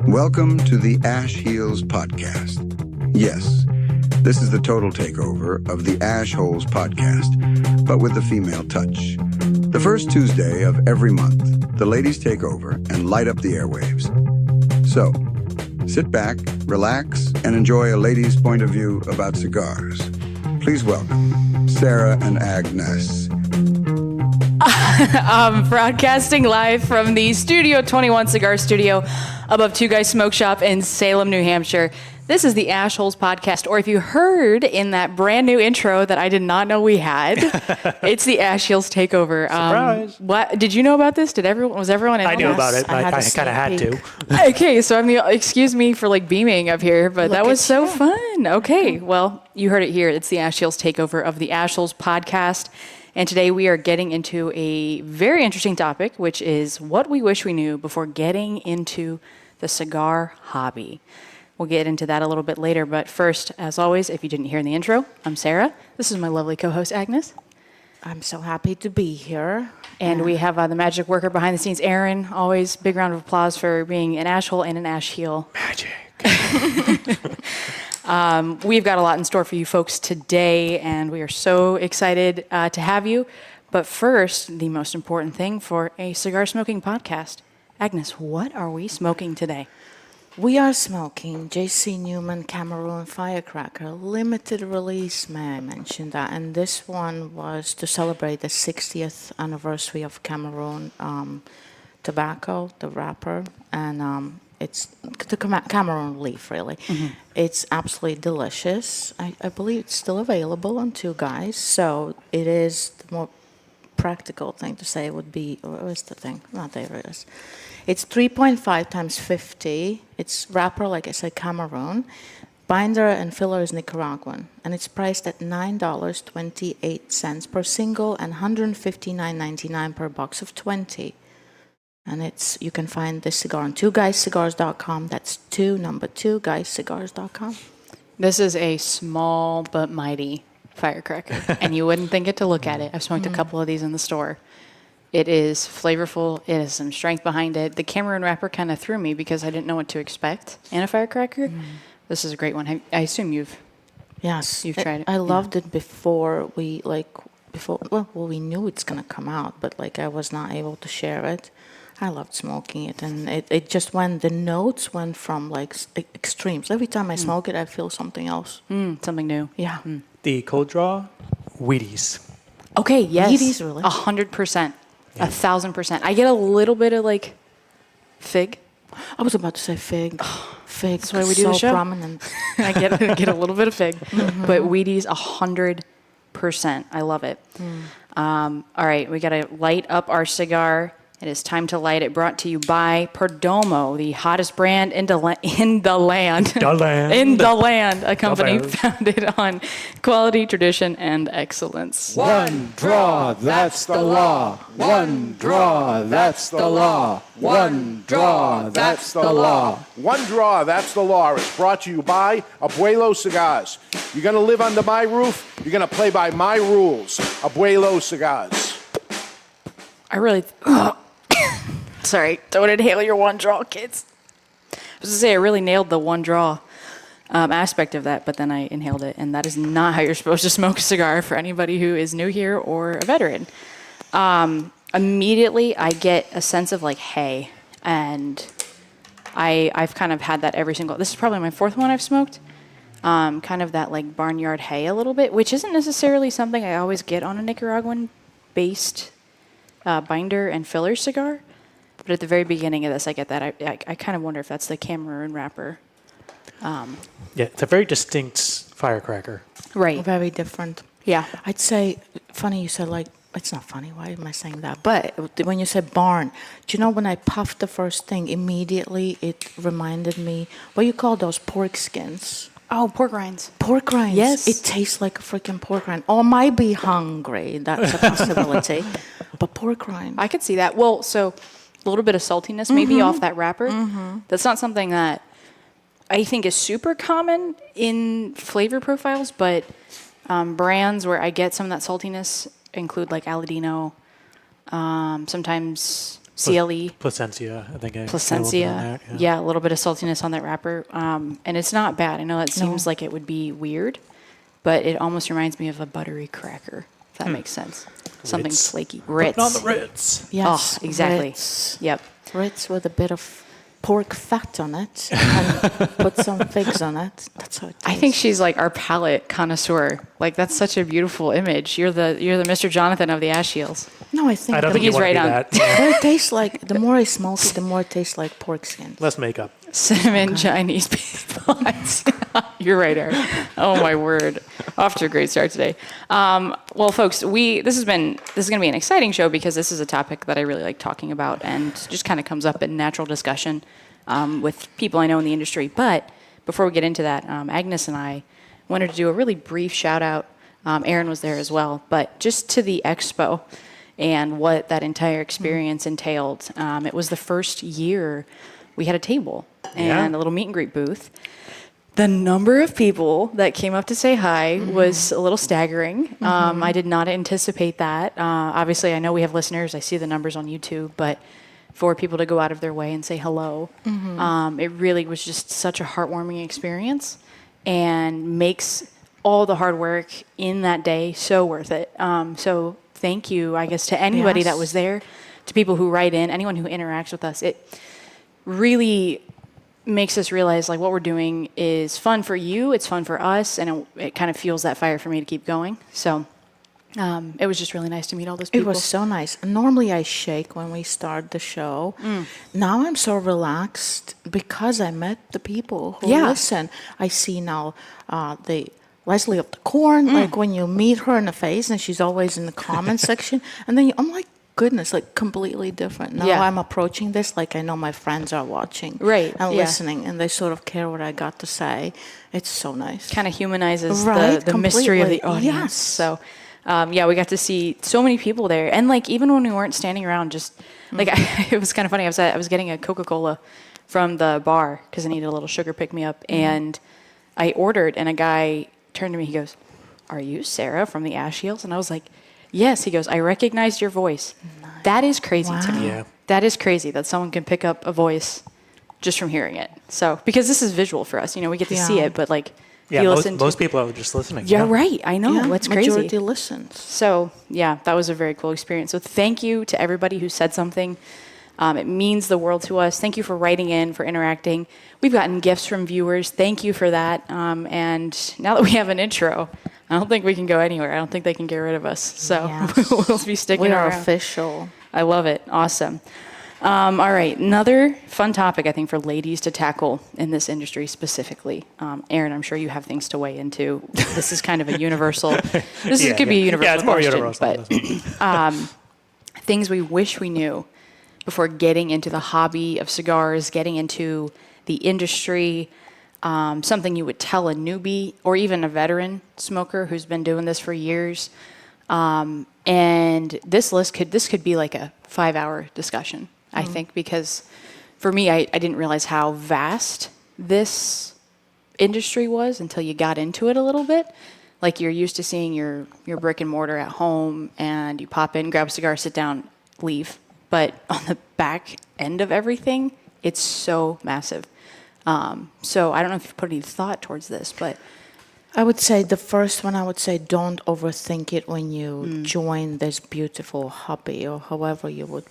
Welcome to the Ash Heels Podcast. Yes, this is the total takeover of the Ash Holes Podcast, but with the female touch. The first Tuesday of every month, the ladies take over and light up the airwaves. So, sit back, relax, and enjoy a lady's point of view about cigars. Please welcome Sarah and Agnes. Broadcasting live from the Studio 21 Cigar Studio above Two Guys Smoke Shop in Salem, New Hampshire. This is the Ash Holes Podcast, or if you heard in that brand new intro that I did not know we had, it's the Ash Heels Takeover. Surprise! What did you know about this? Was everyone in? I knew about it. I kind of had to. Okay, so excuse me for beaming up here, but that was so fun. Okay, well, you heard it here. It's the Ash Heels Takeover of the Ash Holes Podcast. And today we are getting into a very interesting topic, which is what we wish we knew before getting into the cigar hobby. We'll get into that a little bit later, but first, as always, if you didn't hear in the intro, I'm Sarah. This is my lovely co-host, Agnes. I'm so happy to be here. And we have the magic worker behind the scenes, Aaron. Always big round of applause for being an ash hole and an ash heel. Magic. We've got a lot in store for you folks today, and we are so excited to have you. But first, the most important thing for a cigar smoking podcast. Agnes, what are we smoking today? We are smoking J.C. Newman Cameroon Firecracker, limited release, may I mention that. And this one was to celebrate the 60th anniversary of Cameroon tobacco, the wrapper, and it's the Cameroon leaf, really. Mm-hmm. It's absolutely delicious. I believe it's still available on Two Guys, so it is the more practical thing to say would be, where's the thing? Not there it is. It's 3.5 times 50. It's wrapper, like I said, Cameroon. Binder and filler is Nicaraguan, and it's priced at $9.28 per single and $159.99 per box of 20. And you can find this cigar on 2guyscigars.com. That's 2guyscigars.com. This is a small but mighty firecracker, and you wouldn't think it to look at it. I've smoked a couple of these in the store. It is flavorful. It has some strength behind it. The Cameroon wrapper kind of threw me because I didn't know what to expect in a firecracker. This is a great one. I assume you've tried it. I loved it before we we knew it's gonna come out, but I was not able to share it. I loved smoking it, and it just the notes went from extremes. Every time I smoke it, I feel something else. Something new. Yeah. The cold draw, Wheaties. Okay, yes. Wheaties, really? 100%. 1,000%. I get a little bit of fig. I was about to say fig. Fig. That's why we do the show. So prominent. I get a little bit of fig, but Wheaties 100%. I love it. All right, we got to light up our cigar. It is time to light it. Brought to you by Perdomo, the hottest brand in the land. In the land, a company founded on quality, tradition, and excellence. One draw, that's the law. One draw, that's the law. One draw, that's the law. One draw, that's the law. It's brought to you by Abuelo Cigars. You're going to live under my roof. You're going to play by my rules. Abuelo Cigars. I really... Sorry, don't inhale your one draw, kids. I was going to say, I really nailed the one draw aspect of that, but then I inhaled it, and that is not how you're supposed to smoke a cigar for anybody who is new here or a veteran. Immediately, I get a sense of hay, and I've kind of had that every single... This is probably my fourth one I've smoked. Kind of that barnyard hay a little bit, which isn't necessarily something I always get on a Nicaraguan-based binder and filler cigar. But at the very beginning of this, I get that. I kind of wonder if that's the Cameroon wrapper. Yeah, it's a very distinct firecracker. Right. Very different. Yeah. I'd say, funny you said it's not funny, why am I saying that? But when you said barn, do you know when I puffed the first thing, immediately it reminded me, what you call those pork skins? Oh, pork rinds. Pork rinds. Yes. It tastes like a freaking pork rind. Or I might be hungry. That's a possibility. But pork rind. I could see that. Well, so a little bit of saltiness maybe off that wrapper. That's not something that I think is super common in flavor profiles, but brands where I get some of that saltiness include like Aladino, sometimes CLE. Placencia, I think. Placencia. Yeah, a little bit of saltiness on that wrapper. And it's not bad. I know that seems like it would be weird, but it almost reminds me of a buttery cracker, if that makes sense. Something Ritz. flaky. Ritz. Putting on the Ritz. Yes, Oh, exactly. Ritz. Yep. Ritz with a bit of pork fat on it and put some figs on it. That's how it tastes. I think she's like our palate connoisseur. Like that's such a beautiful image. You're the Mr. Jonathan of the ash heels. No, I think I don't the, think you he's want right to do on. that. Yeah. it tastes like, the more I smoke it, the more it tastes like pork skin. Less makeup. Cinnamon Chinese pitfalls. You're right, Aaron. Oh my word! Off to a great start today. Well, folks, this is going to be an exciting show because this is a topic that I really like talking about and just kind of comes up in natural discussion with people I know in the industry. But before we get into that, Agnes and I wanted to do a really brief shout out. Aaron was there as well, but just to the expo and what that entire experience entailed. It was the first year we had a table and a little meet and greet booth. The number of people that came up to say hi was a little staggering. I did not anticipate that. Obviously, I know we have listeners. I see the numbers on YouTube, but for people to go out of their way and say hello, it really was just such a heartwarming experience and makes all the hard work in that day so worth it. So thank you, I guess, to anybody that was there, to people who write in, anyone who interacts with us. It really makes us realize like what we're doing is fun for you, it's fun for us, and it kind of fuels that fire for me to keep going. So it was just really nice to meet all those people. It was so nice. Normally I shake when we start the show. Now I'm so relaxed because I met the people who listen. I see now the Leslie of the Corn, like when you meet her in the face and she's always in the comment section, and then I'm like, goodness, like completely different. Now I'm approaching this like I know my friends are watching and listening, and they sort of care what I got to say. It's so nice. Kind of humanizes the mystery of the audience. Yes. So, we got to see so many people there, and like even when we weren't standing around, just like it was kind of funny. I was getting a Coca-Cola from the bar because I needed a little sugar pick me up, and I ordered, and a guy turned to me. He goes, "Are you Sarah from the Ash Heels?" And I was like, "Yes." He goes, "I recognized your voice." Nice. That is crazy to me. Yeah. That is crazy that someone can pick up a voice just from hearing it. So, because this is visual for us, we get to see it, but like, Yeah, most people are just listening. Yeah, right. I know. That's crazy. Majority listens. So, that was a very cool experience. So, thank you to everybody who said something. It means the world to us. Thank you for writing in, for interacting. We've gotten gifts from viewers. Thank you for that. And now that we have an intro, I don't think we can go anywhere. I don't think they can get rid of us. So we'll be sticking around. We are official. I love it. Awesome. All right. Another fun topic, I think, for ladies to tackle in this industry specifically. Aaron, I'm sure you have things to weigh into. This is kind of a universal. Could be a universal it's more question. universal. But things we wish we knew before getting into the hobby of cigars, getting into the industry, something you would tell a newbie or even a veteran smoker who's been doing this for years. And this could be like a 5-hour discussion, I think, because for me, I didn't realize how vast this industry was until you got into it a little bit. Like you're used to seeing your brick and mortar at home and you pop in, grab a cigar, sit down, leave. But on the back end of everything, it's so massive. So I don't know if you've put any thought towards this, but I would say the first one, don't overthink it when you join this beautiful hobby, or however you would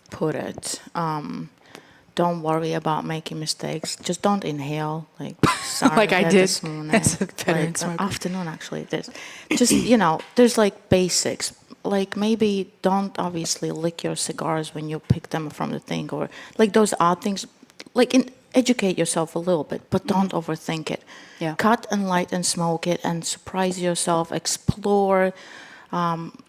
put it. Don't worry about making mistakes. Just don't inhale. Like, sorry, like I did this morning. as a veteran smoker. Afternoon, actually. There's like basics. Like maybe don't obviously lick your cigars when you pick them from the thing, or like those odd things. Like educate yourself a little bit, but don't overthink it. Yeah. Cut and light and smoke it and surprise yourself, explore.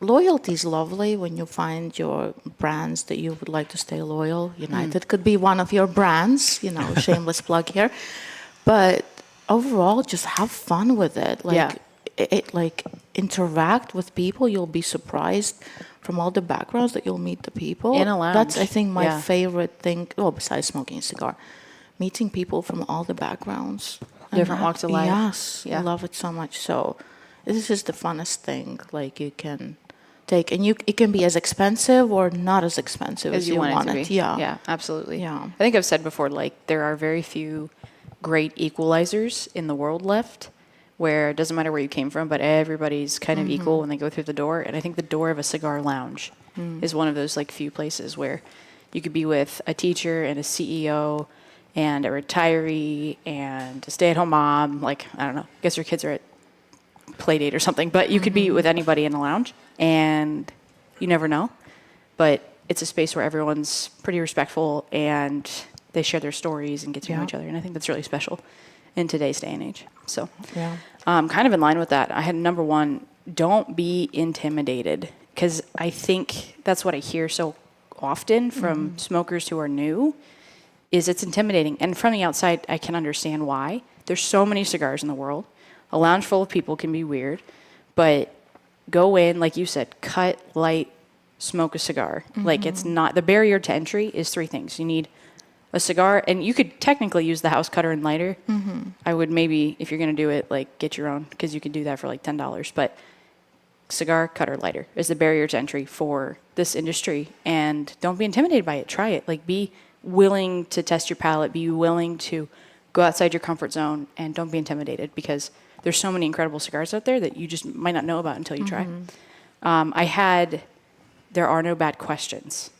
Loyalty is lovely when you find your brands that you would like to stay loyal. United could be one of your brands, shameless plug here. But overall, just have fun with it. Interact with people. You'll be surprised from all the backgrounds that you'll meet the people. In a lounge. That's, I think, my favorite thing. Well, besides smoking a cigar, meeting people from all the backgrounds. Different walks of life. Yes, Yeah. I love it so much. So this is the funnest thing. Like you can take, and it can be as expensive or not as expensive As you want it to be. Yeah. Yeah, absolutely. Yeah. I think I've said before, like, there are very few great equalizers in the world left where it doesn't matter where you came from, but everybody's kind of equal when they go through the door. And I think the door of a cigar lounge is one of those, like, few places where you could be with a teacher and a CEO and a retiree and a stay-at-home mom. Like, I don't know, I guess your kids are at play date or something, but you could be with anybody in a lounge, and you never know. But it's a space where everyone's pretty respectful and they share their stories and get to know each other. And I think that's really special in today's day and age. So kind of in line with that, I had number one, don't be intimidated, because I think that's what I hear so often from smokers who are new is it's intimidating. And from the outside, I can understand why. There's so many cigars in the world. A lounge full of people can be weird, but go in, like you said, cut, light, smoke a cigar. Like, it's not, the barrier to entry is three things. You need a cigar, and you could technically use the house cutter and lighter. I would maybe, if you're going to do it, like, get your own, because you can do that for like $10. But cigar, cutter, lighter is the barrier to entry for this industry. And don't be intimidated by it. Try it. Like, be willing to test your palate. Be willing to go outside your comfort zone, and don't be intimidated, because there's so many incredible cigars out there that you just might not know about until you try. There are no bad questions.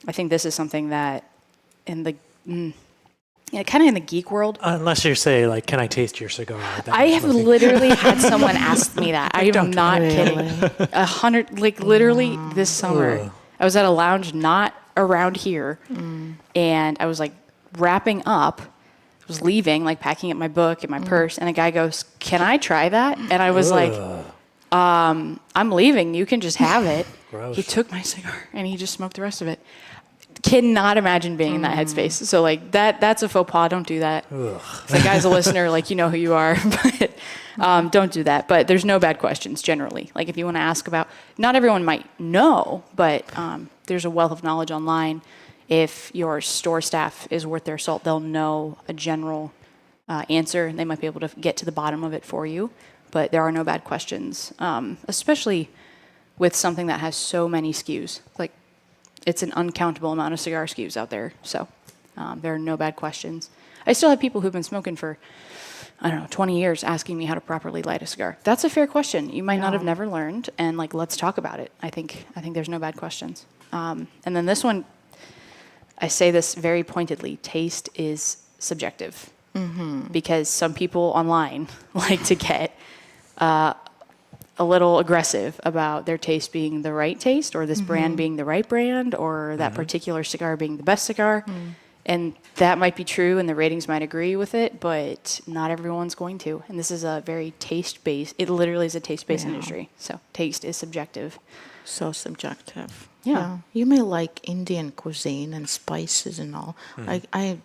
I think this is something that in the, kind of in the geek world. Unless you say, like, can I taste your cigar? I have literally had someone ask me that. I am not kidding. 100, like, literally this summer. I was at a lounge not around here, and I was, like, wrapping up. I was leaving, like, packing up my book and my purse, and a guy goes, "Can I try that?" And I was like, I'm leaving. You can just have it. Gross. He took my cigar, and he just smoked the rest of it. Cannot imagine being in that headspace. So, like, that's a faux pas. Don't do that. If the guy's a listener, like, you know who you are, but don't do that. But there's no bad questions generally. Like, if you want to ask about, not everyone might know, but there's a wealth of knowledge online. If your store staff is worth their salt, they'll know a general answer, and they might be able to get to the bottom of it for you. But there are no bad questions, especially with something that has so many SKUs. Like, it's an uncountable amount of cigar SKUs out there. So there are no bad questions. I still have people who've been smoking for, 20 years asking me how to properly light a cigar. That's a fair question. You might not have never learned, and, like, let's talk about it. I think there's no bad questions. And then this one, I say this very pointedly, taste is subjective. Because some people online like to get a little aggressive about their taste being the right taste, or this brand being the right brand, or that particular cigar being the best cigar. And that might be true, and the ratings might agree with it, but not everyone's going to. And this is a very taste-based, it literally is a taste-based industry. So taste is subjective. So subjective. Yeah. You may like Indian cuisine and spices and all. I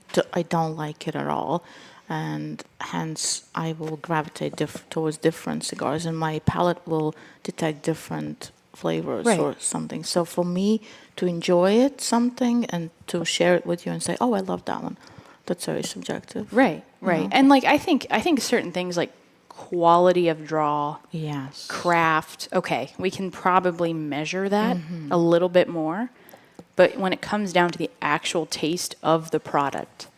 don't like it at all. And hence, I will gravitate towards different cigars, and my palate will detect different flavors or something. So for me to enjoy it, something, and to share it with you and say, "Oh, I love that one," that's very subjective. Right. And, like, I think certain things like quality of draw, Yes. craft, okay, we can probably measure that a little bit more. But when it comes down to the actual taste of the product,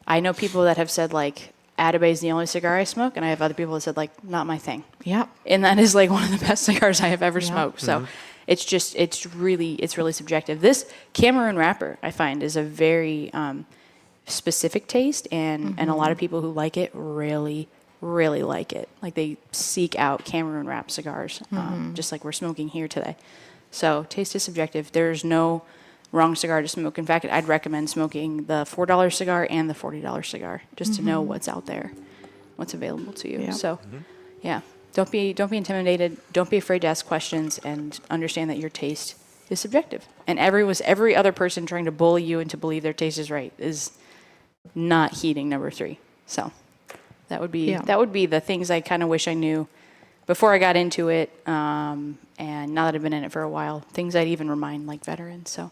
I know people that have said, like, Atabey is the only cigar I smoke, and I have other people that said, like, not my thing. Yeah. And that is, like, one of the best cigars I have ever smoked. So it's really subjective. This Cameroon wrapper, I find, is a very specific taste, and a lot of people who like it really like it. Like, they seek out Cameroon wrap cigars, just like we're smoking here today. So taste is subjective. There's no wrong cigar to smoke. In fact, I'd recommend smoking the $4 cigar and the $40 cigar just to know what's out there, what's available to you. Yeah. So, yeah, don't be intimidated. Don't be afraid to ask questions, and understand that your taste is subjective. And every other person trying to bully you into believe their taste is right is not heeding number 3. So that would be the things I kind of wish I knew before I got into it. And now that I've been in it for a while, things I'd even remind, like, veterans. So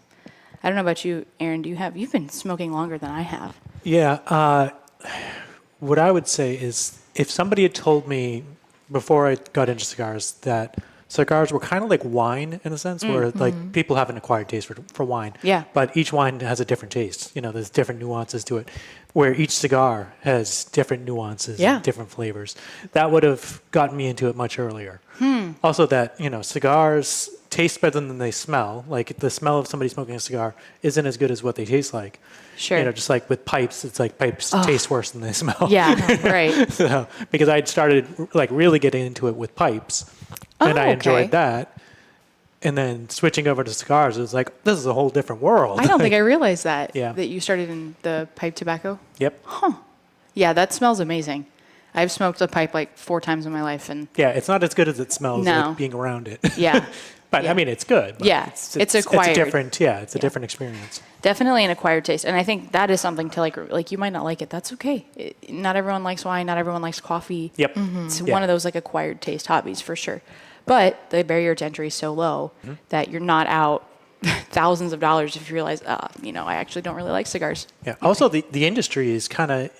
I don't know about you, Aaron. You've been smoking longer than I have. Yeah. What I would say is, if somebody had told me before I got into cigars that cigars were kind of like wine in a sense, where like people have an acquired taste for wine. Yeah. But each wine has a different taste. You know, there's different nuances to it, where each cigar has different nuances, Yeah. and different flavors. That would have gotten me into it much earlier. Also, that cigars taste better than they smell. Like the smell of somebody smoking a cigar isn't as good as what they taste like. Sure. Just like with pipes, it's like pipes taste worse than they smell. Yeah, right. So, because I'd started like really getting into it with pipes, and I enjoyed that. And then switching over to cigars, it was like, this is a whole different world. I don't think I realized that. Yeah. That you started in the pipe tobacco. Yep. Yeah, that smells amazing. I've smoked a pipe like 4 times in my life, and Yeah, it's not as good as it smells No. like being around it. yeah, But Yeah. I mean, it's good. But Yeah, it's acquired. It's a different, it's a different experience. definitely an acquired taste. And I think that is something to like you might not like it. That's okay. Not everyone likes wine. Not everyone likes coffee. Yep. It's Yeah. one of those like acquired taste hobbies for sure. But the barrier to entry is so low that you're not out thousands of dollars if you realize, I actually don't really like cigars. Yeah. Also, the industry is kind of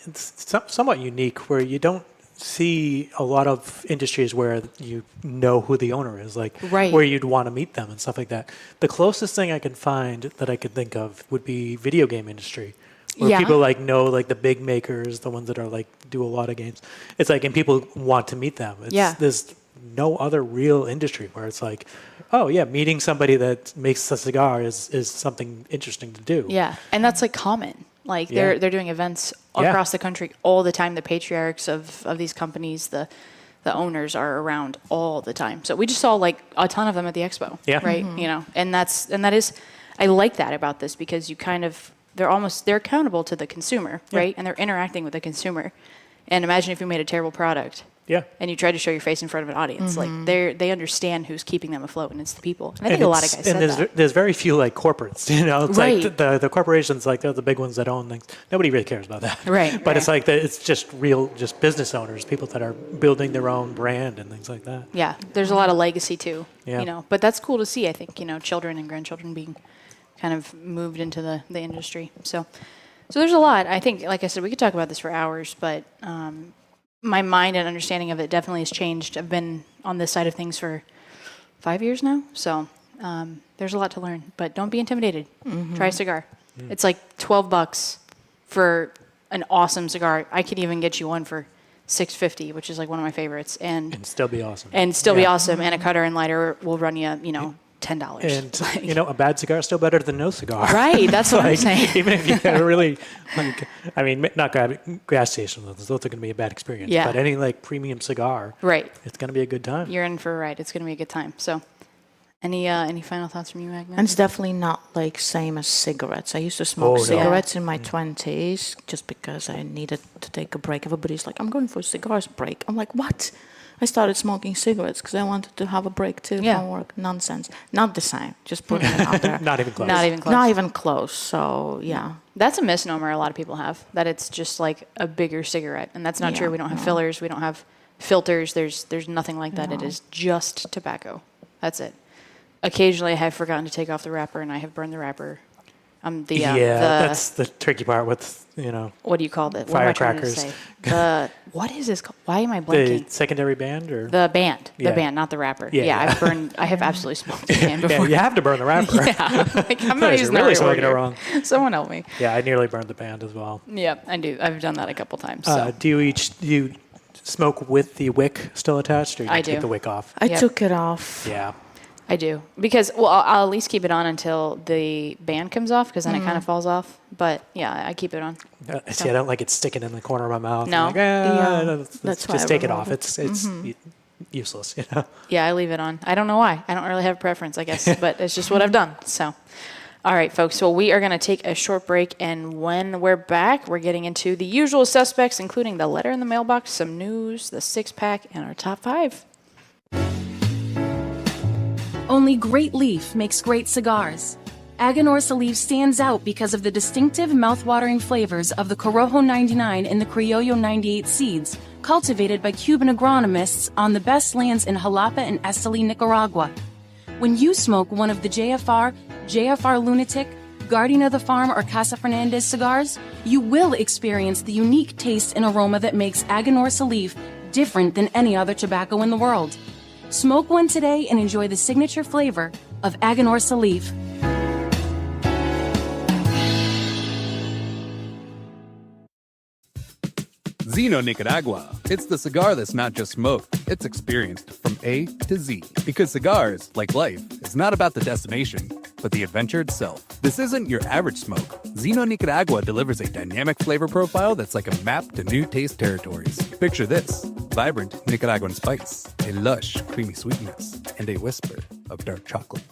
somewhat unique, where you don't see a lot of industries where you know who the owner is, like Right. where you'd want to meet them and stuff like that. The closest thing I can find that I could think of would be video game industry, where Yeah. people like know like the big makers, the ones that are like do a lot of games. It's like, and people want to meet them. There's no other real industry where it's like, oh yeah, meeting somebody that makes a cigar is something interesting to do. Yeah, and that's like common. Like Yeah. they're doing events Yeah. across the country all the time. The patriarchs of these companies, the owners are around all the time. So we just saw like a ton of them at the expo. Yeah. Right. And that is, I like that about this because you kind of they're accountable to the consumer, right? And they're interacting with the consumer. And imagine if you made a terrible product. Yeah. And you try to show your face in front of an audience. Like they understand who's keeping them afloat, and it's the people. And I think a lot of guys said that. There's very few like corporates, It's Right. like the corporations, like they're the big ones that own things. Nobody really cares about that. Right, But right. it's like it's just just business owners, people that are building their own brand and things like that. Yeah, there's a lot of legacy too. Yeah. But that's cool to see. I think children and grandchildren being kind of moved into the industry. So there's a lot. I think, like I said, we could talk about this for hours, but my mind and understanding of it definitely has changed. I've been on this side of things for 5 years now, so there's a lot to learn. But don't be intimidated. Try a cigar. It's like $12 for an awesome cigar. I could even get you one for $6.50, which is like one of my favorites, and still be awesome. be awesome. And a cutter and lighter will run you, $10. And a bad cigar is still better than no cigar. Right, that's what I'm saying. Even if you get a really, not gas stations, those are going to be a bad experience. Yeah. But any like premium cigar, Right. it's going to be a good time. You're in for a ride. It's going to be a good time. So, any final thoughts from you, Agnes? And it's definitely not like same as cigarettes. I used to smoke Oh, no. cigarettes in my 20s just because I needed to take a break. Everybody's like, I'm going for a cigars break. I'm like, what? I started smoking cigarettes because I wanted to have a break too Yeah. from work. Nonsense. Not the same. Just putting it out there. Not even close. Not even close. Not even close. So, yeah. That's a misnomer a lot of people have, that it's just like a bigger cigarette. And that's not Yeah, true. We don't have fillers. We don't have filters. There's nothing like that. It is just tobacco. That's it. Occasionally I have forgotten to take off the wrapper and I have burned the wrapper. That's the tricky part with, What do you call that? What am I trying to Firecrackers. say? What is this called? Why am I blanking? the secondary band or? The band, Yeah. not the wrapper. Yeah, yeah. I have absolutely smoked the band before. Yeah, you have to burn the wrapper. Like, I'm not Otherwise using you're really the right word smoking it here. wrong. Someone help me. Yeah, I nearly burned the band as well. Yeah, I do. I've done that a couple times. So. Do you smoke with the wick still attached, or you I take do. the wick off? I Yep. took it off. Yeah. I do. Because, I'll at least keep it on until the band comes off, because then it kind of falls off. But, yeah, I keep it on. See, I don't like it sticking in the corner of my mouth. No. I'm like, Yeah, let's that's why just I take it remove off. it. It's useless, Yeah, I leave it on. I don't know why. I don't really have a preference, I guess. But it's just what I've done. So, all right, folks. So we are going to take a short break. And when we're back, we're getting into the usual suspects, including the letter in the mailbox, some news, the six-pack, and our top 5. Only Great Leaf makes great cigars. Aganorsa Leaf stands out because of the distinctive mouth-watering flavors of the Corojo 99 and the Criollo 98 seeds, cultivated by Cuban agronomists on the best lands in Jalapa and Esteli, Nicaragua. When you smoke one of the JFR Lunatic, Guardian of the Farm, or Casa Fernandez cigars, you will experience the unique taste and aroma that makes Aganorsa Leaf different than any other tobacco in the world. Smoke one today and enjoy the signature flavor of Aganorsa leaf. Zino Nicaragua. It's the cigar that's not just smoked, it's experienced from A to Z. Because cigars, like life, is not about the destination, but the adventure itself. This isn't your average smoke. Zino Nicaragua delivers a dynamic flavor profile that's like a map to new taste territories. Picture this: vibrant Nicaraguan spice, a lush, creamy sweetness, and a whisper of dark chocolate.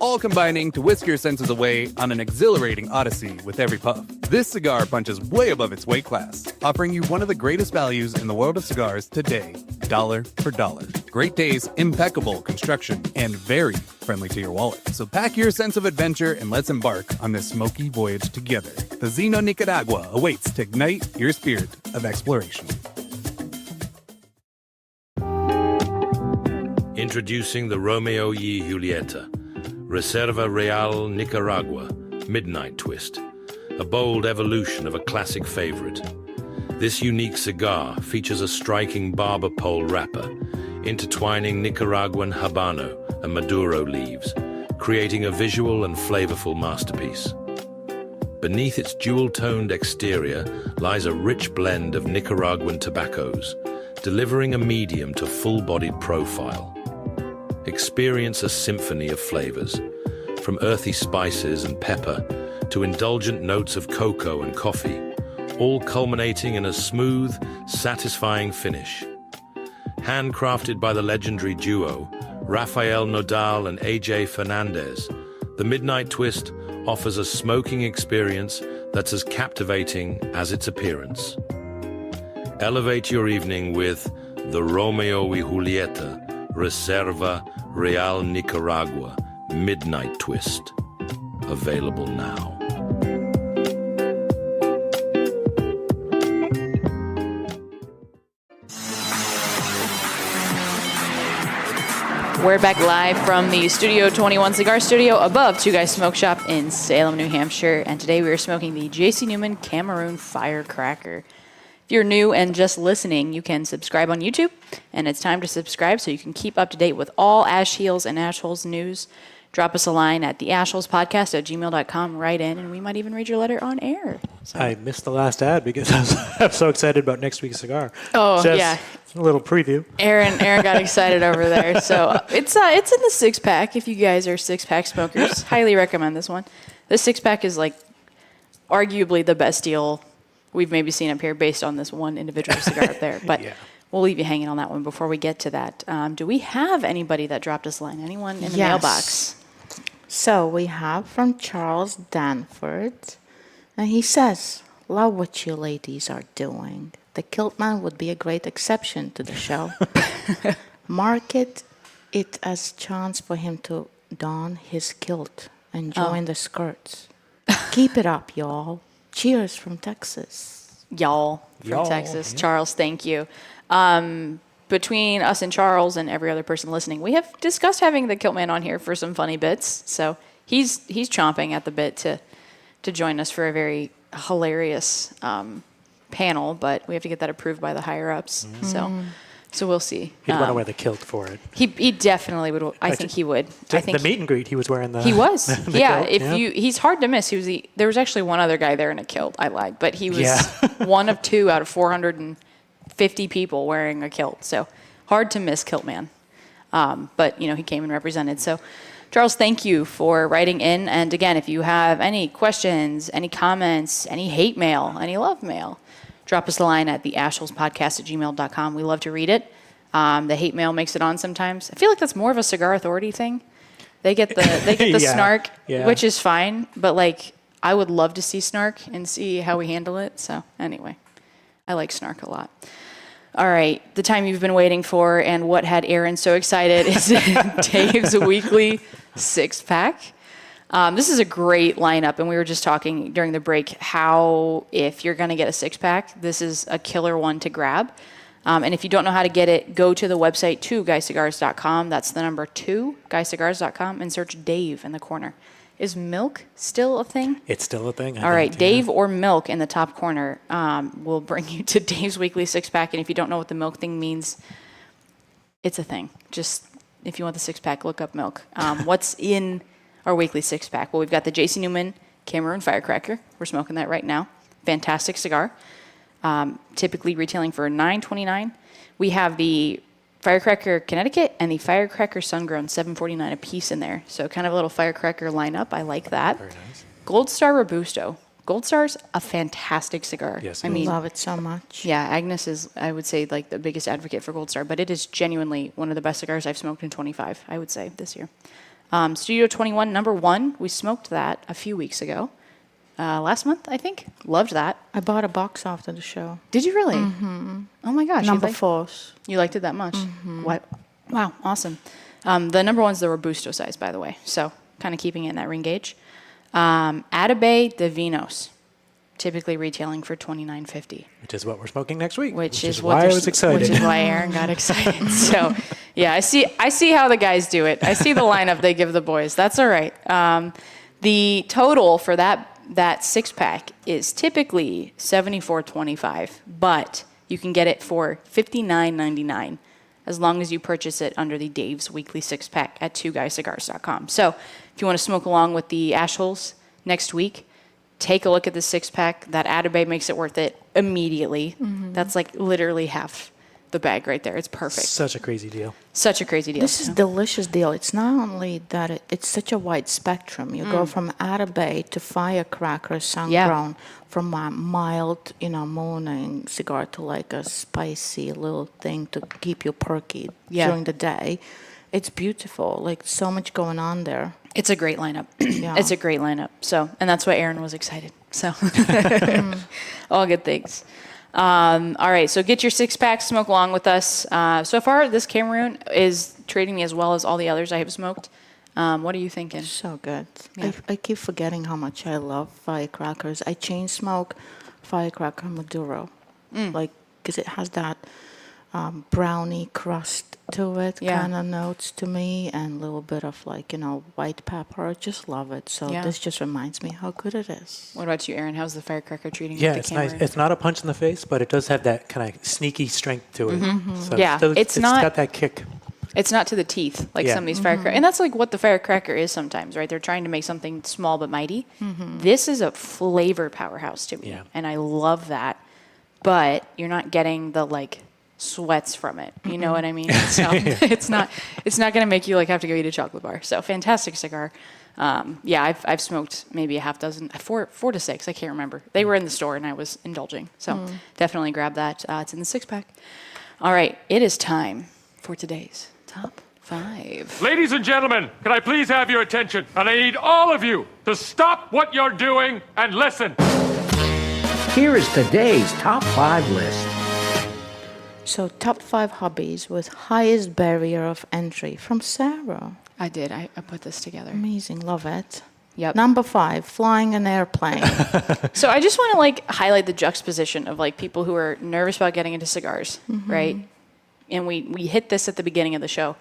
All combining to whisk your senses away on an exhilarating odyssey with every puff. This cigar punches way above its weight class, offering you one of the greatest values in the world of cigars today, dollar for dollar. Great taste, impeccable construction, and very friendly to your wallet. So pack your sense of adventure and let's embark on this smoky voyage together. The Zino Nicaragua awaits to ignite your spirit of exploration. Introducing the Romeo y Julieta, Reserva Real Nicaragua, Midnight Twist, a bold evolution of a classic favorite. This unique cigar features a striking barber pole wrapper, intertwining Nicaraguan Habano and Maduro leaves, creating a visual and flavorful masterpiece. Beneath its dual-toned exterior lies a rich blend of Nicaraguan tobaccos, delivering a medium to full-bodied profile. Experience a symphony of flavors, from earthy spices and pepper to indulgent notes of cocoa and coffee, all culminating in a smooth, satisfying finish. Handcrafted by the legendary duo, Rafael Nodal and AJ Fernandez, the Midnight Twist offers a smoking experience that's as captivating as its appearance. Elevate your evening with the Romeo y Julieta Reserva Real Nicaragua Midnight Twist. Available now. We're back live from the Studio 21 Cigar Studio above Two Guys Smoke Shop in Salem, New Hampshire. And today we are smoking the J.C. Newman Cameroon Firecracker. If you're new and just listening, you can subscribe on YouTube, and it's time to subscribe so you can keep up to date with all Ash Heels and Ash Holes news. Drop us a line at theashholespodcast@gmail.com, write in, and we might even read your letter on air. So. I missed the last ad because I'm so excited about next week's cigar. Oh, Just yeah. A little preview. Aaron got excited over there. So it's in the six-pack if you guys are six-pack smokers. Highly recommend this one. This six-pack is like arguably the best deal we've maybe seen up here based on this one individual cigar up there. But Yeah. we'll leave you hanging on that one before we get to that. Do we have anybody that dropped us a line? Anyone in the mailbox? So we have from Charles Danford, and he says, "Love what you ladies are doing. The kilt man would be a great exception to the show. Market it as chance for him to don his kilt and join the skirts. Keep it up, y'all. Cheers from Texas." Y'all from Texas. Yeah. Charles, thank you. Between us and Charles and every other person listening, we have discussed having the Kilt Man on here for some funny bits. So he's chomping at the bit to join us for a very hilarious panel, but we have to get that approved by the higher ups. So we'll see. He'd want to wear the kilt for it. He definitely would. I think he would. I think the meet and greet, he was wearing the. He was. the kilt, he's hard to miss. There was actually one other guy there in a kilt. I lied, but he was one of two out of 450 people wearing a kilt. So hard to miss, Kilt Man. But he came and represented. So Charles, thank you for writing in. And again, if you have any questions, any comments, any hate mail, any love mail, drop us a line at theashholespodcast@gmail.com. We love to read it. The hate mail makes it on sometimes. I feel like that's more of a Cigar Authority thing. They get the snark, which is fine. But I would love to see snark and see how we handle it. So anyway, I like snark a lot. All right, the time you've been waiting for and what had Aaron so excited is Dave's weekly six-pack. This is a great lineup, and we were just talking during the break how if you're going to get a six-pack, this is a killer one to grab. And if you don't know how to get it, go to the website 2guyscigars.com. That's the number 2guyscigars.com, and search Dave in the corner. Is milk still a thing? It's still a thing. All right, Dave or milk in the top corner will bring you to Dave's weekly six-pack. And if you don't know what the milk thing means, it's a thing. Just if you want the 6-pack, look up milk. What's in our weekly 6-pack? Well, we've got the J.C. Newman Cameroon Firecracker. We're smoking that right now. Fantastic cigar. Typically retailing for $9.29. We have the Firecracker Connecticut and the Firecracker Sungrown, $7.49 a piece in there. So kind of a little firecracker lineup. I like that. Very nice. Gold Star Robusto. Gold Star's a fantastic cigar. Yes, I love it so much. Yeah, Agnes is, I would say, like the biggest advocate for Gold Star, but it is genuinely one of the best cigars I've smoked in 25, I would say, this year. Studio 21, number 1, we smoked that a few weeks ago. Last month, I think. Loved that. I bought a box after the show. Did you really? Mm-hmm. Oh my gosh. Number 4. You liked it that much? Mm-hmm. What? Wow, awesome. The number 1's the Robusto size, by the way, so kind of keeping it in that ring gauge. Atabey de Vinos, typically retailing for $29.50. Which is what we're smoking next week. Which is why I was excited. Which is why Aaron got excited. So, yeah, I see how the guys do it. I see the lineup they give the boys. That's all right. The total for that 6-pack is typically $74.25, but you can get it for $59.99 as long as you purchase it under the Dave's Weekly 6-pack at twoguyscigars.com. So if you want to smoke along with the Ash Holes next week, take a look at the 6-pack. That Atabey makes it worth it immediately. Mm-hmm. That's like literally half the bag right there. It's perfect. Such a crazy deal. Such a crazy deal. This is a delicious deal. It's not only that it's such a wide spectrum. You go from Atabey to Firecracker, Sungrown, from a mild, morning cigar to like a spicy little thing to keep you perky during the day. It's beautiful. Like so much going on there. It's a great lineup. It's a great lineup. So, and that's why Aaron was excited. So, all good things. All right, so get your 6-pack, smoke along with us. So far, this Cameroon is treating me as well as all the others I have smoked. What are you thinking? So good. Yeah. I keep forgetting how much I love firecrackers. I chain smoke Firecracker Maduro, because it has that brownie crust to it, kind of notes to me, and a little bit of white pepper. I just love it. So this just reminds me how good it is. What about you, Aaron? How's the Firecracker treating Yeah, the it's Cameroon? nice. It's not a punch in the face, but it does have that kind of sneaky strength to it. Mm-hmm. So it's not got that kick. It's not to the teeth like some of these firecrackers. And that's like what the firecracker is sometimes, right? They're trying to make something small but mighty. Mm-hmm. This is a flavor powerhouse to me, and I love that. But you're not getting the sweats from it. You know what I mean? So it's not going to make you have to go eat a chocolate bar. So fantastic cigar. I've smoked maybe a half dozen, 4 to 6. I can't remember. They were in the store and I was indulging. So definitely grab that. It's in the 6-pack. All right, it is time for today's Top 5. Ladies and gentlemen, can I please have your attention? And I need all of you to stop what you're doing and listen. Here is today's Top 5 list. So top 5 hobbies with highest barrier of entry from Sarah. I did. I put this together. Amazing. Love it. Yep. Number 5, flying an airplane. So I just want to highlight the juxtaposition of people who are nervous about getting into cigars, right? And we hit this at the beginning of the show.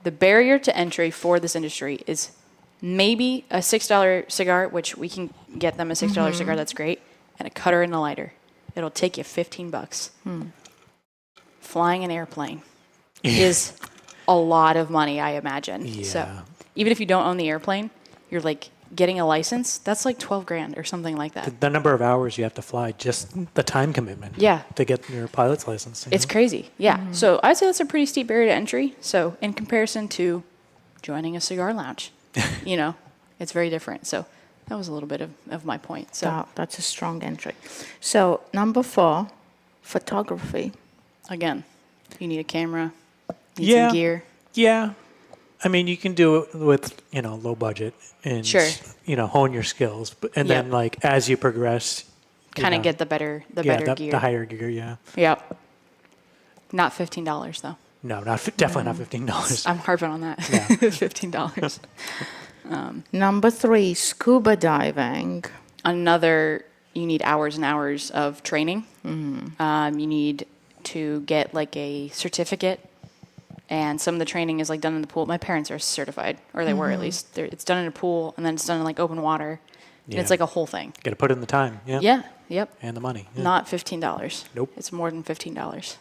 The barrier to entry for this industry is maybe a $6 cigar, which we can get them a $6 cigar, that's great, and a cutter and a lighter. It'll take you $15. Flying an airplane is a lot of money, I imagine. Yeah. So even if you don't own the airplane, you're getting a license, that's $12,000 or something like that. The number of hours you have to fly, just the time commitment. Yeah. To get your pilot's license. It's crazy. Yeah. So I'd say that's a pretty steep barrier to entry. So in comparison to joining a cigar lounge, it's very different. So that was a little bit of my point. So that's a strong entry. So number 4, photography. Again, you need a camera, need some gear. Yeah. I mean, you can do it with, low budget and, hone your skills. And then, as you progress, kind of get the better gear. The higher gear, yeah. Yep. Not $15, though. No, definitely not $15. I'm harping on that. Yeah. $15. Number 3, scuba diving. You need hours and hours of training. You need to get a certificate, and some of the training is done in the pool. My parents are certified, or they were at least. It's done in a pool, and then it's done in open water, And it's like a whole thing. Got to put in the time. Yeah. Yeah. Yep. And the money. Yeah. Not $15. Nope. It's more than $15.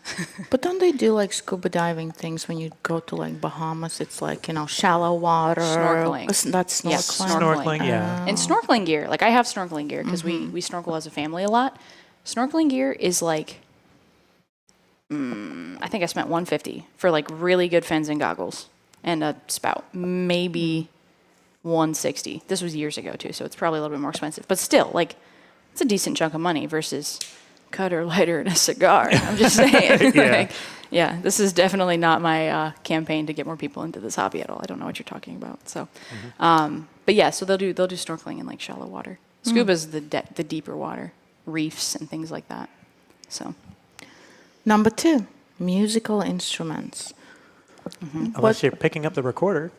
But don't they do like scuba diving things when you go to like Bahamas? It's like, shallow water. Snorkeling. That's snorkeling. Yes, Snorkeling, yeah. And snorkeling gear. Like I have snorkeling gear because we snorkel as a family a lot. Snorkeling gear is like, I think I spent $150 for like really good fins and goggles and a spout. Maybe $160. This was years ago too, so it's probably a little bit more expensive. But still, like, it's a decent chunk of money versus cutter, lighter, and a cigar. I'm just saying. This is definitely not my campaign to get more people into this hobby at all. I don't know what you're talking about. So, but yeah, so they'll do snorkeling in like shallow water. Scuba's the deeper water, reefs and things like that. So, number 2, musical instruments. Unless you're picking up the recorder.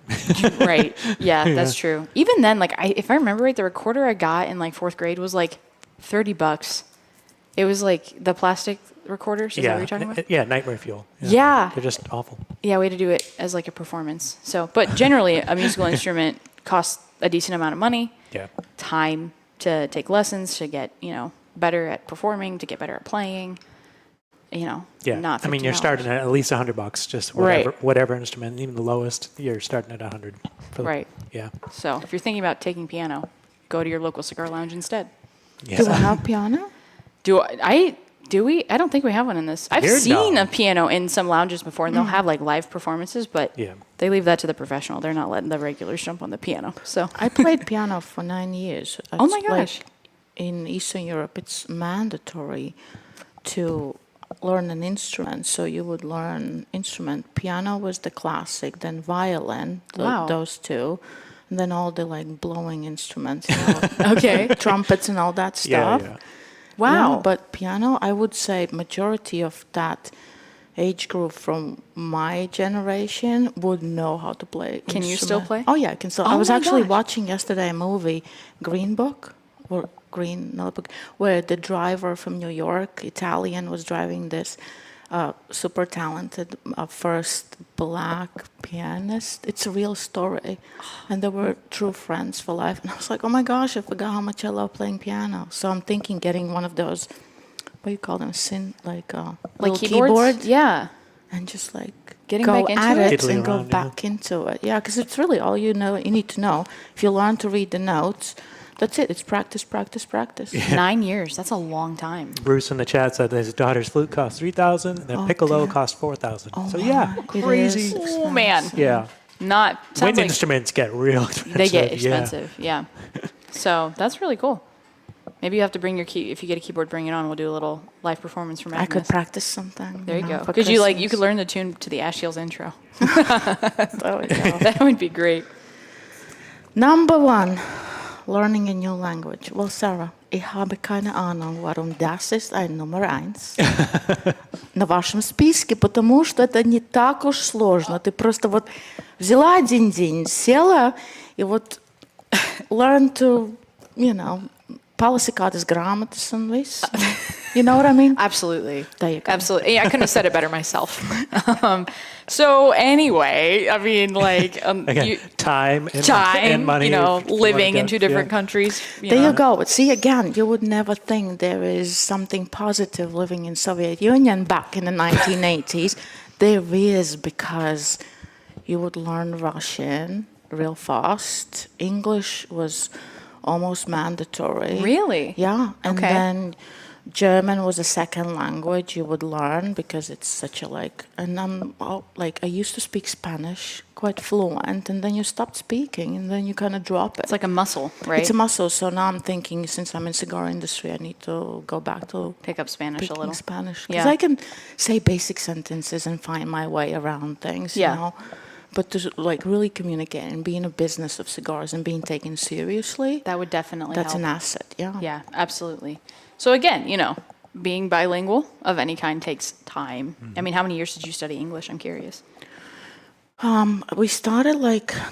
Right. Yeah, that's true. Even then, like if I remember right, the recorder I got in like 4th grade was like $30. It was like the plastic recorders. Is that what you're talking about? Yeah, Nightmare Fuel. Yeah. They're just awful. Yeah, we had to do it as like a performance. So, but generally, a musical instrument costs a decent amount of money. Yeah. Time to take lessons, to get better at performing, to get better at playing. Yeah. Not $50. I mean, you're starting at least $100. Just whatever instrument, even the lowest, you're starting at $100. Right. Yeah. So if you're thinking about taking piano, go to your local cigar lounge instead. Yeah. Do we have piano? Do we? I don't think we have one in this. I've seen a piano in some lounges before, and they'll have like live performances, but they leave that to the professional. They're not letting the regulars jump on the piano. So I played piano for 9 years. Oh my gosh! Like in Eastern Europe, it's mandatory to learn an instrument. So you would learn instrument. Piano was the classic, then violin. Those two. And then all the like blowing instruments, okay, trumpets and all that stuff. Yeah. Wow. Yeah, but piano, I would say majority of that age group from my generation would know how to play. Can you still play? Oh yeah, I can still. I was actually watching yesterday a movie, Green Book, or Green Notebook, where the driver from New York, Italian, was driving this super talented first black pianist. It's a real story. And they were true friends for life. And I was like, oh my gosh, I forgot how much I love playing piano. So I'm thinking getting one of those, what do you call them, like keyboards? Yeah. And just like getting go back into at it. it and go back into it. Yeah, because it's really all you need to know. If you learn to read the notes, that's it. It's practice, practice, practice. Yeah. 9 years. That's a long time. Bruce in the chat said his daughter's flute cost $3,000 and their piccolo cost $4,000. Oh so yeah, crazy. Oh man. Yeah. Wind instruments get real expensive. They get expensive. Yeah. So that's really cool. Maybe you have to bring your key. If you get a keyboard, bring it on. We'll do a little live performance from Agnes. I could practice sometime. There you go. Because you could learn the tune to the Ash Shields intro. That would be great. Number 1. Learning a new language. Well, Sarah, ich habe keine Ahnung, warum das ist ein Nummer 1 на вашем списке, потому что это не так уж сложно. Ты просто вот взяла один день, села и вот learn to, palasī kādas grāmatas un viss. You know what I mean? Absolutely. There you go. Absolutely. Yeah, I couldn't have said it better myself. So anyway, I mean, like again, time and money. Living in 2 different countries. There you go. But see, again, you would never think there is something positive living in Soviet Union back in the 1980s. There is, because you would learn Russian real fast. English was almost mandatory. Really? Yeah. And Okay. then German was a second language you would learn because it's such a and I used to speak Spanish quite fluent, and then you stopped speaking and then you kind of drop it. It's like a muscle, right? It's a muscle. So now I'm thinking, since I'm in cigar industry, I need to go back to pick up Spanish a little. Spanish. Because I can say basic sentences and find my way around things, you know. But to really communicate and be in a business of cigars and being taken seriously, that would definitely that's help. an asset. Yeah. Yeah, absolutely. So again, being bilingual of any kind takes time. I mean, how many years did you study English? I'm curious. We started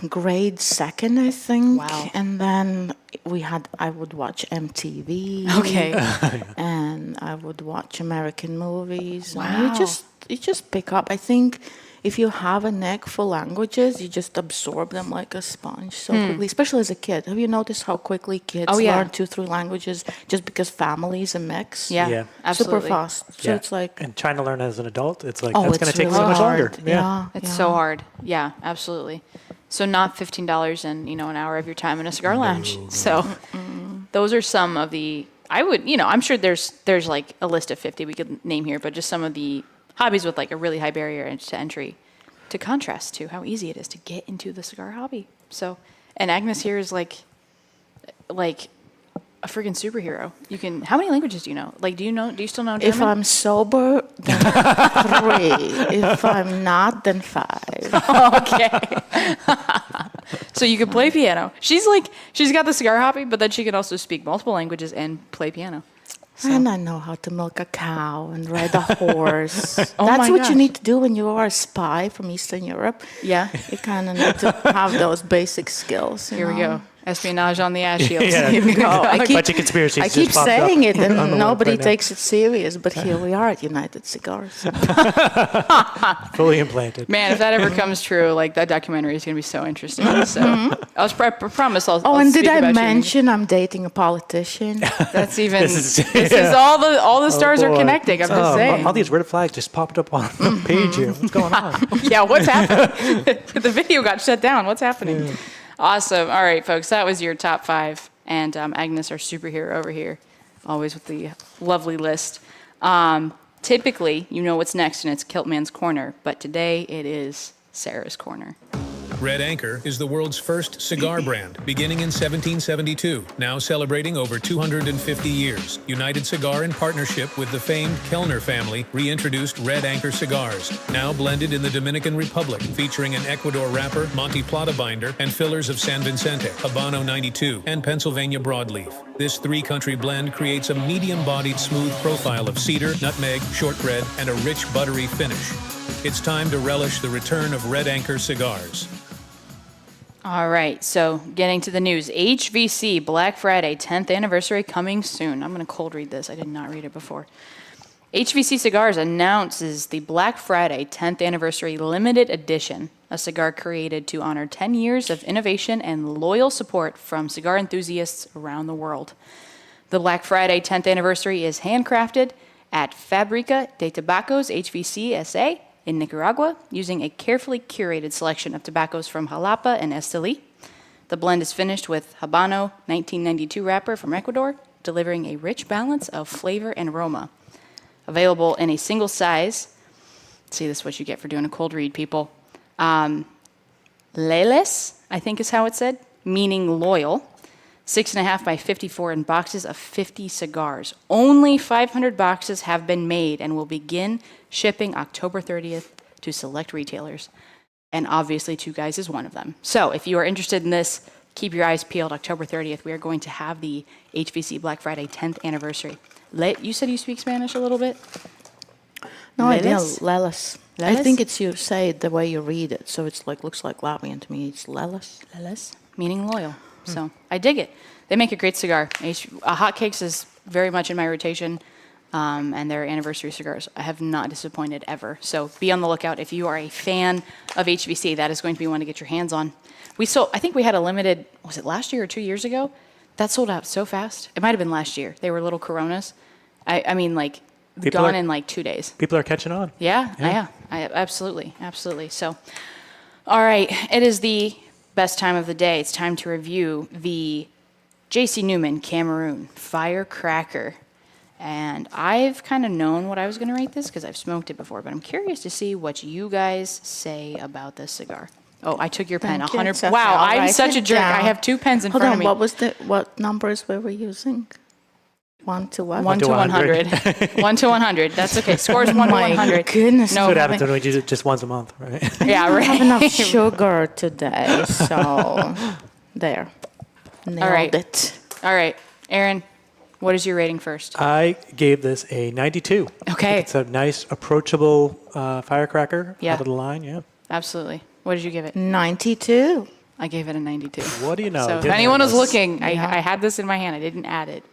grade 2, I think. Wow. And then I would watch MTV. Okay. And I would watch American movies. Wow. And you just pick up. I think if you have a knack for languages, you just absorb them like a sponge so quickly, especially as a kid. Have you noticed how quickly kids learn 2-3 languages just because families a mix? Yeah, absolutely. Super fast. So it's like... And trying to learn as an adult, it's like, Oh, that's it's going to take really so much hard. longer. Yeah. It's so hard. Yeah, absolutely. So not $15 and, an hour of your time in a cigar lounge. So those are some of the, I would, I'm sure there's like a list of 50 we could name here, but just some of the hobbies with like a really high barrier to entry to contrast to how easy it is to get into the cigar hobby. So, and Agnes here is like a freaking superhero. You can, how many languages do you know? Like, do you still know German? If I'm sober, then 3. If I'm not, then 5. Okay. So you can play piano. She's got the cigar hobby, but then she can also speak multiple languages and play piano. So. And I know how to milk a cow and ride a horse. Oh That's my what gosh. you need to do when you are a spy from Eastern Europe. Yeah. You kind of need to have those basic skills. Here we go. Espionage on the ash shields. Yeah. Here we go. A bunch of conspiracies I just keep popped up saying it, on the and web nobody right now. takes it serious. But here we are at United Cigars. Fully implanted. Man, if that ever comes true, like that documentary is going to be so interesting. So I promise I'll. Oh, I'll and speak did I about you. mention I'm dating a politician? That's even. This This is- is all the stars are boy. connecting. I'm just saying. All these red flags just popped up on the page here. What's going on? Yeah, what's happening? The video got shut down. What's happening? Awesome. All right, folks, that was your top 5. And Agnes, our superhero over here, always with the lovely list. Typically, you know what's next, and it's Kiltman's Corner. But today, it is Sarah's Corner. Red Anchor is the world's first cigar brand, beginning in 1772, now celebrating over 250 years. United Cigar, in partnership with the famed Kellner family, reintroduced Red Anchor cigars, now blended in the Dominican Republic, featuring an Ecuador wrapper, Monte Plata binder, and fillers of San Vicente, Habano 92, and Pennsylvania broadleaf. This 3-country blend creates a medium-bodied smooth profile of cedar, nutmeg, shortbread, and a rich buttery finish. It's time to relish the return of Red Anchor cigars. All right, so getting to the news. HVC Black Friday 10th anniversary coming soon. I'm going to cold read this. I did not read it before. HVC Cigars announces the Black Friday 10th anniversary limited edition, a cigar created to honor 10 years of innovation and loyal support from cigar enthusiasts around the world. The Black Friday 10th anniversary is handcrafted at Fábrica de Tabacos HVC SA in Nicaragua, using a carefully curated selection of tobaccos from Jalapa and Esteli. The blend is finished with Habano 1992 wrapper from Ecuador, delivering a rich balance of flavor and aroma. Available in a single size. See, this is what you get for doing a cold read, people. Leles, I think is how it said, meaning loyal. 6.5 by 54 in boxes of 50 cigars. Only 500 boxes have been made and will begin shipping October 30th to select retailers. And obviously, Two Guys is one of them. So if you are interested in this, keep your eyes peeled. October 30th, we are going to have the HVC Black Friday 10th anniversary. You said you speak Spanish a little bit? No idea. Leles? Leles. I think it's you say it the way you read it. So it's like looks like Latvian to me. It's Leles. Leles, meaning loyal. So I dig it. They make a great cigar. Hotcakes is very much in my rotation, and their anniversary cigars I have not disappointed ever. So be on the lookout if you are a fan of HVC. That is going to be one to get your hands on. I think we had a limited. Was it last year or 2 years ago? That sold out so fast. It might have been last year. They were little Coronas. I mean, like gone in like 2 days. People are catching on. Yeah. Absolutely. So, all right. It is the best time of the day. It's time to review the J.C. Newman Cameroon Firecracker. And I've kind of known what I was going to rate this because I've smoked it before, but I'm curious to see what you guys say about this cigar. Oh, I took your pen. 100. Wow, I'm such a jerk. I have 2 pens in front of me. What numbers were we using? 1 to what? 1 to 100. 1 to 100. That's okay. Scores 1 to 100. Goodness. That's what happens when we do it just once a month, right? Yeah, right. I have enough sugar today, so there. Nailed it. All right. Aaron, what is your rating first? I gave this a 92. Okay. It's a nice, approachable firecracker out of the line, yeah. Absolutely. What did you give it? 92. I gave it a 92. What do you know? So if anyone was looking, I had this in my hand. I didn't add it.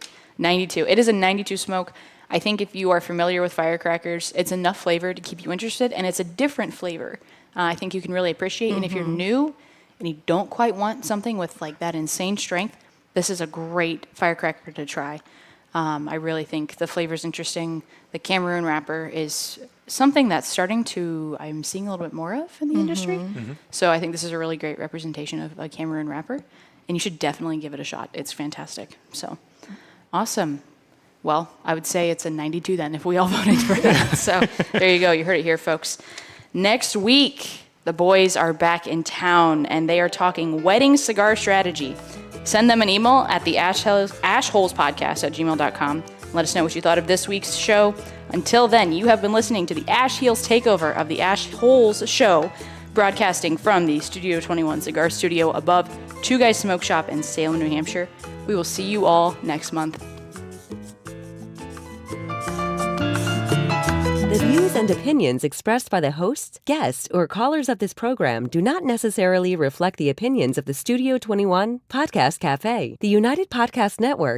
92. It is a 92 smoke. I think if you are familiar with firecrackers, it's enough flavor to keep you interested, and it's a different flavor. I think you can really appreciate. And if you're new and you don't quite want something with like that insane strength, this is a great firecracker to try. I really think the flavor is interesting. The Cameroon wrapper is something that's I'm seeing a little bit more of in the industry. So I think this is a really great representation of a Cameroon wrapper, and you should definitely give it a shot. It's fantastic. So awesome. Well, I would say it's a 92 then if we all voted for that. So there you go. You heard it here, folks. Next week, the boys are back in town, and they are talking wedding cigar strategy. Send them an email at the ashholespodcast@gmail.com. Let us know what you thought of this week's show. Until then, you have been listening to the Ash Heels takeover of the Ash Holes show, broadcasting from the Studio 21 Cigar Studio above Two Guys Smoke Shop in Salem, New Hampshire. We will see you all next month. The views and opinions expressed by the hosts, guests, or callers of this program do not necessarily reflect the opinions of the Studio 21 Podcast Cafe, the United Podcast Network,